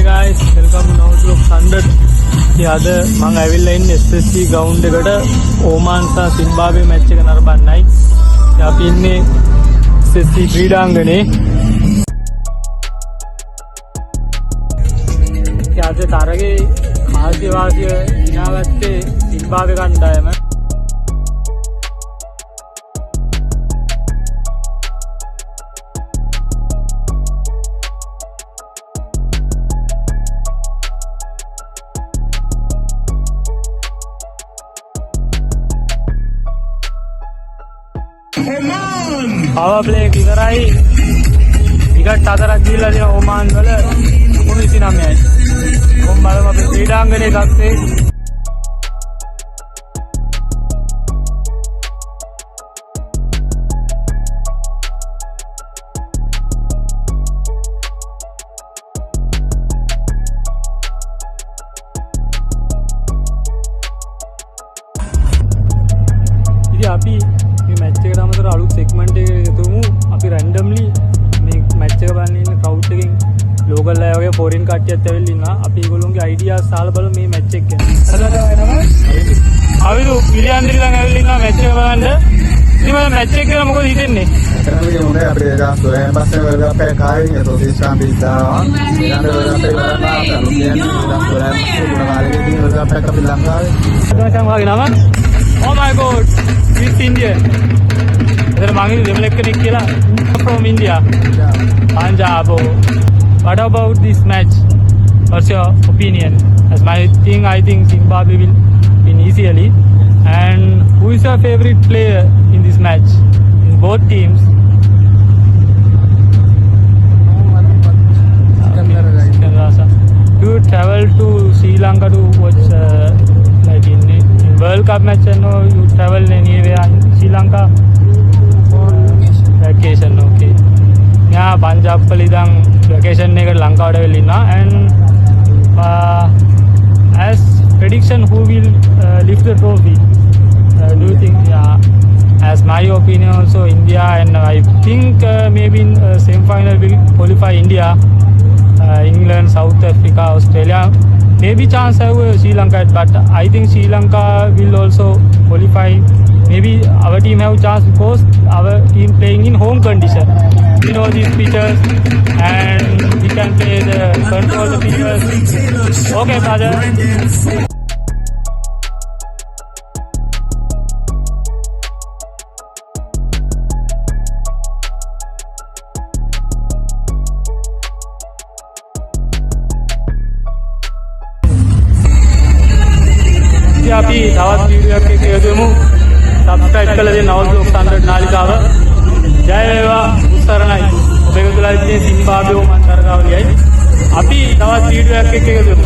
Hi guys, welcome to Outlook 100. ඉතින් අද මම ඇවිල්ලා ඉන්නේ SSC ground එකට ඕමාන් සහ සිම්බාබ්වේ මැච් එක නරඹන්නයි. ඉතින් අපි ඉන්නේ SSC ක්‍රීඩාංගණේ. ඉතින් අද තරගේ ආසිය වාසිය දිනාගත්තේ සිම්බාබ්වේ කණ්ඩායම. Power play ඉවරයි. විකට් 4ක් දීලා දෙන ඕමාන් වල 29යි. කොම් බලමු අපි ක්‍රීඩාංගණේ ගත්තේ. ඉතින් අපි මේ මැච් එකට අමතරව අලුත් සෙග්මන්ට් එකකට තුමු. අපි රැන්ඩම්ලි මේ මැච් එක බලන්න ඉන්න ක්‍රවුඩ් එකෙන් ලෝකල් අය වගේ ෆොරින් කට්ටියත් ඇවිල්ලා ඉන්නවා. අපි ඒගොල්ලෝගේ අයිඩියාස් අහලා බලමු මේ මැච් එක ගැන. අවිදු විලියන්දිරි ළඟ ඇවිල්ලා ඉන්නවා මැච් එක බලන්න. ඉතින් මම මැච් එක ගැන මොකද හිතන්නේ? Sekarang kita mulai update dah soalnya pasnya berapa kali ni tu sih sampai dah. Yang berapa berapa kemudian sudah mulai kali ini berapa kebilang kali. Macam lagi nama? Oh my god, it's Indian. Ada manggil dia melek kenik kira from India. Punjab. What about this match? What's your opinion? As my thing, I think Zimbabwe will win easily. And who is your favorite player in this match? In both teams. Do you travel to Sri Lanka to watch like in World Cup match? No, you travel anywhere in Sri Lanka? Vacation, okay. Yeah, Punjab වල ඉඳන් vacation එකට ලංකාවට වෙලා ඉන්නවා. And as prediction, who will lift the trophy? Do you think? Yeah, as my opinion also India, and I think maybe in semi-final will qualify India, England, South Africa, Australia. Maybe chance have Sri Lanka, but I think Sri Lanka will also qualify. Maybe our team have chance because our team playing in home condition. We know these pitches and we can play the control the pitches. Okay, brother. අපි තවත් video එකක් එකතුමු. Subscribe කරලා දෙන්න Outlook 100 නාලිකාව. ජය වේවා උත්තරණයි. ඔබ එකතුලා ඉන්නේ සිම්බාබ්වේ ඕමාන් තරගාවලියයි. අපි තවත් වීඩියෝ එකක් එකතුමු.